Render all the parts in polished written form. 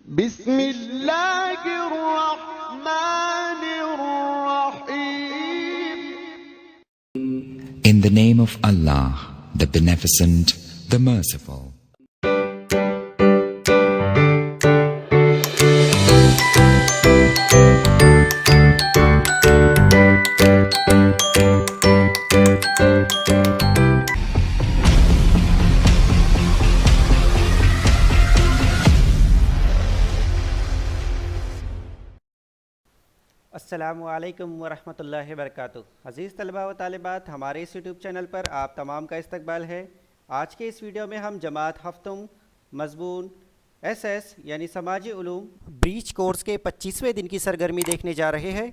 बिस्मिल्लाहिर्रहमानिर्रहीम। In the name of Allah, the Beneficent, the Merciful. अस्सलामुअलैकुम वरहमतुल्लाहि वबरकातुहू। अज़ीज़ तलबा व तालिबात, हमारे इस यूट्यूब चैनल पर आप तमाम का इस्तकबाल है। आज के इस वीडियो में हम जमात हफ्तुम मज़मून एसएस यानी समाजी उलूम ब्रीच कोर्स के 25वें दिन की सरगर्मी देखने जा रहे हैं।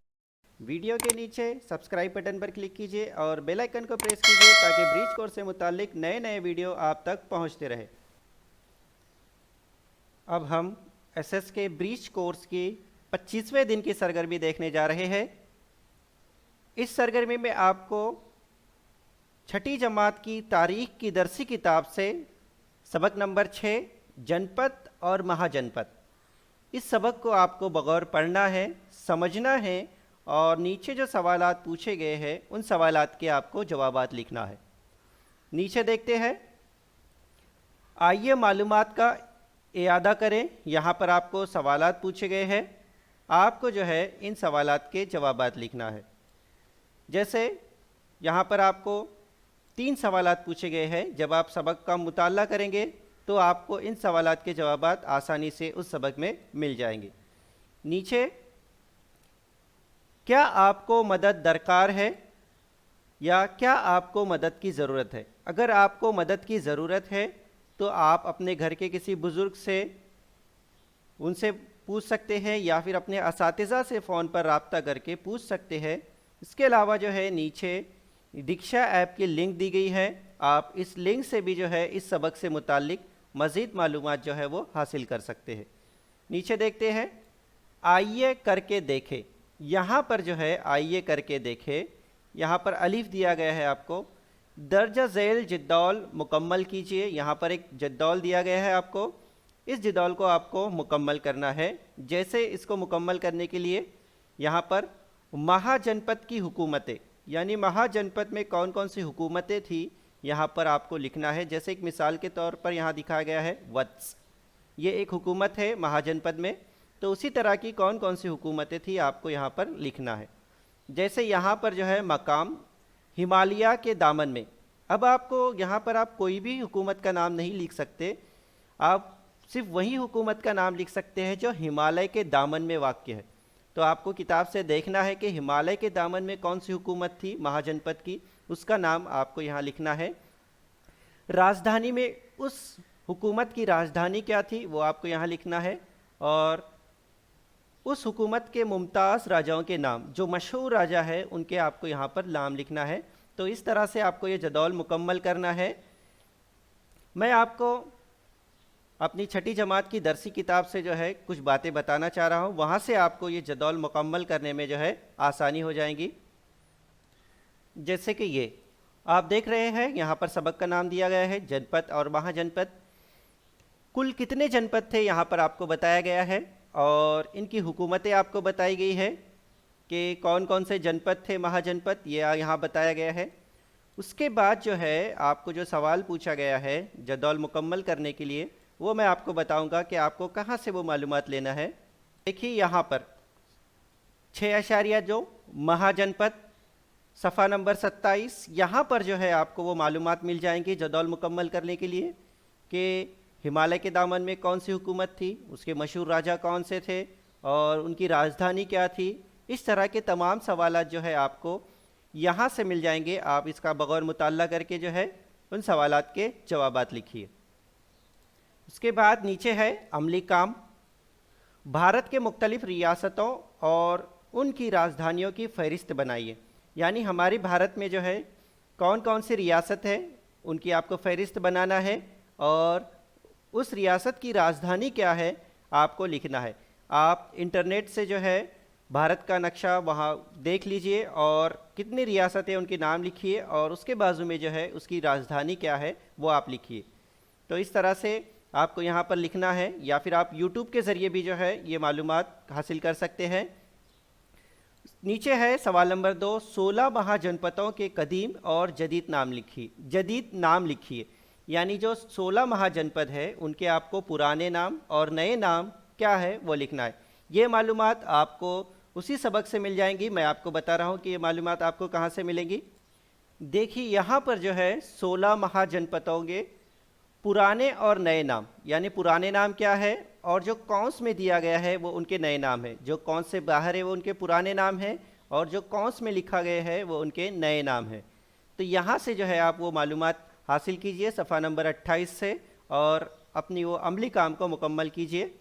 वीडियो के नीचे सब्सक्राइब बटन पर क्लिक कीजिए और बेल आइकन को प्रेस कीजिए ताकि ब्रीच कोर्स से मुताल्लिक नए नए वीडियो आप तक पहुँचते रहे। अब हम एसएस के ब्रीच कोर्स की 25वें दिन की सरगर्मी देखने जा रहे हैं। इस सरगर्मी में आपको छठी जमात की तारीख की दरसी किताब से सबक नंबर 6 जनपद और महाजनपद, इस सबक को आपको बगौर पढ़ना है, समझना है और नीचे जो सवालात पूछे गए हैं उन सवालात के आपको जवाबात लिखना है। नीचे देखते हैं, आइए मालूमात का इयादा करें। यहाँ पर आपको सवालात पूछे गए हैं, आपको जो है इन सवालात के जवाबात लिखना है। जैसे यहाँ पर आपको 3 सवालात पूछे गए हैं। जब आप सबक का मुताला करेंगे तो आपको इन सवालात के जवाबात आसानी से उस सबक में मिल जाएंगे। नीचे, क्या आपको मदद दरकार है या क्या आपको मदद की ज़रूरत है? अगर आपको मदद की ज़रूरत है तो आप अपने घर के किसी बुज़ुर्ग से उनसे पूछ सकते हैं या फिर अपने असातिज़ा से फ़ोन पर रब्ता करके पूछ सकते हैं। इसके अलावा जो है नीचे दीक्षा ऐप की लिंक दी गई है, आप इस लिंक से भी जो है इस सबक से मुताल्लिक मज़ीद मालूमात जो है वो हासिल कर सकते हैं। नीचे देखते हैं, आइए करके देखें। यहाँ पर जो है आइए करके देखें, यहाँ पर अलिफ दिया गया है आपको। दर्जा झेल जद्दौल मुकम्मल कीजिए। यहाँ पर एक जद्दौल दिया गया है आपको, इस जद्दौल को आपको मुकम्मल करना है। जैसे इसको मुकम्मल करने के लिए यहाँ पर महाजनपद की हुकूमतें, यानी महाजनपद में कौन कौन सी हुकूमतें थी, यहाँ पर आपको लिखना है। जैसे एक मिसाल के तौर पर यहाँ दिखाया गया है वत्स, ये एक हुकूमत है महाजनपद में, तो उसी तरह की कौन कौन सी हुकूमतें थी आपको यहाँ पर लिखना है। जैसे यहाँ पर जो है मकाम हिमालय के दामन में। अब आपको यहाँ पर आप कोई भी हुकूमत का नाम नहीं लिख सकते, आप सिर्फ वही हुकूमत का नाम लिख सकते हैं जो हिमालय के दामन में वाक़ है। तो आपको किताब से देखना है कि हिमालय के दामन में कौन सी हुकूमत थी महाजनपद की, उसका नाम आपको यहाँ लिखना है। राजधानी में उस हुकूमत की राजधानी क्या थी वो आपको यहाँ लिखना है, और उस हुकूमत के मुमताज़ राजाओं के नाम, जो मशहूर राजा है उनके आपको यहाँ पर नाम लिखना है। तो इस तरह से आपको ये जदौल मुकम्मल करना है। मैं आपको अपनी छठी जमात की दरसी किताब से जो है कुछ बातें बताना चाह रहा हूँ, वहाँ से आपको ये जदौल मुकम्मल करने में जो है आसानी हो जाएगी। जैसे कि ये आप देख रहे हैं, यहाँ पर सबक का नाम दिया गया है जनपद और महाजनपद। कुल कितने जनपद थे यहाँ पर आपको बताया गया है, और इनकी हुकूमतें आपको बताई गई है कि कौन कौन से जनपद थे महाजनपद, ये यहाँ बताया गया है। उसके बाद जो है आपको जो सवाल पूछा गया है जदौल मुकम्मल करने के लिए, वो मैं आपको बताऊंगा कि आपको कहाँ से वो मालूमात लेना है। देखिए यहाँ पर 6 अशारिया जो महाजनपद, सफ़ा नंबर 27, यहाँ पर जो है आपको वो मालूमात मिल जाएंगी जदौल मुकम्मल करने के लिए कि हिमालय के दामन में कौन सी हुकूमत थी, उसके मशहूर राजा कौन से थे और उनकी राजधानी क्या थी। इस तरह के तमाम सवालात जो है आपको यहाँ से मिल जाएंगे। आप इसका बगौर मुताला करके जो है उन सवालात के जवाबात लिखिए। उसके बाद नीचे है अमली काम। भारत के मुख्तलिफ रियासतों और उनकी राजधानियों की फ़हरिस्त बनाइए। यानी हमारी भारत में जो है कौन कौन सी रियासत है उनकी आपको फ़हरिस्त बनाना है, और उस रियासत की राजधानी क्या है आपको लिखना है। आप इंटरनेट से जो है भारत का नक्शा वहाँ देख लीजिए और कितनी रियासतें उनके नाम लिखिए, और उसके बाजू में जो है उसकी राजधानी क्या है वो आप लिखिए। तो इस तरह से आपको यहाँ पर लिखना है, या फिर आप यूट्यूब के ज़रिए भी जो है ये मालूमात हासिल कर सकते हैं। नीचे है सवाल नंबर 2, 16 महाजनपदों के कदीम और जदीद नाम लिखिए। यानी जो 16 महाजनपद है उनके आपको पुराने नाम और नए नाम क्या है वो लिखना है। ये मालूमात आपको उसी सबक से मिल जाएंगी। मैं आपको बता रहा हूँ कि ये मालूमात आपको कहाँ से मिलेंगी। देखिए यहाँ पर जो है 16 महाजनपदों के पुराने और नए नाम, यानी पुराने नाम क्या है और जो कौंस में दिया गया है वो उनके नए नाम है। जो कौंस से बाहर है वो उनके पुराने नाम है और जो कौंस में लिखा गया है वो उनके नए नाम है। तो यहाँ से जो है आप वो मालूमात हासिल कीजिए सफ़ा नंबर 28 से और अपनी वो अमली काम को मुकम्मल कीजिए।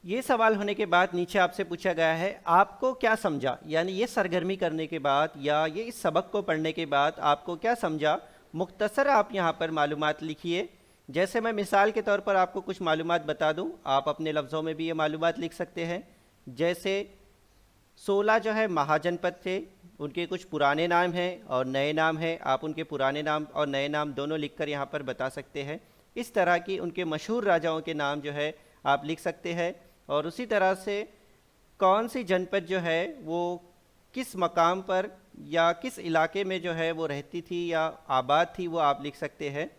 ये सवाल होने के बाद नीचे आपसे पूछा गया है आपको क्या समझा, यानी ये सरगर्मी करने के बाद या ये इस सबक को पढ़ने के बाद आपको क्या समझा। मुख्तसर आप यहाँ पर मालूमात लिखिए। जैसे मैं मिसाल के तौर पर आपको कुछ मालूमात बता दूँ, आप अपने लफ्ज़ों में भी ये मालूमात लिख सकते हैं। जैसे 16 जो है महाजनपद थे, उनके कुछ पुराने नाम हैं और नए नाम हैं। आप उनके पुराने नाम और नए नाम दोनों लिखकर यहाँ पर बता सकते हैं। इस तरह की उनके मशहूर राजाओं के नाम जो है आप लिख सकते हैं। और उसी तरह से कौन सी जनपद जो है वो किस मकाम पर या किस इलाके में जो है वो रहती थी या आबाद थी वो आप लिख सकते हैं।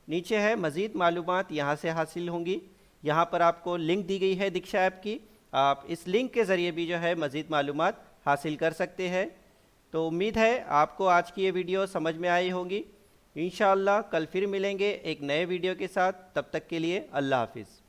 नीचे है मज़ीद मालूमात यहाँ से हासिल होंगी। यहाँ पर आपको लिंक दी गई है दीक्षा ऐप की, आप इस लिंक के ज़रिए भी जो है मज़ीद मालूमात हासिल कर सकते हैं। तो उम्मीद है आपको आज की ये वीडियो समझ में आई होगी। इंशाअल्लाह कल फिर मिलेंगे एक नए वीडियो के साथ। तब तक के लिए अल्लाह हाफिज़।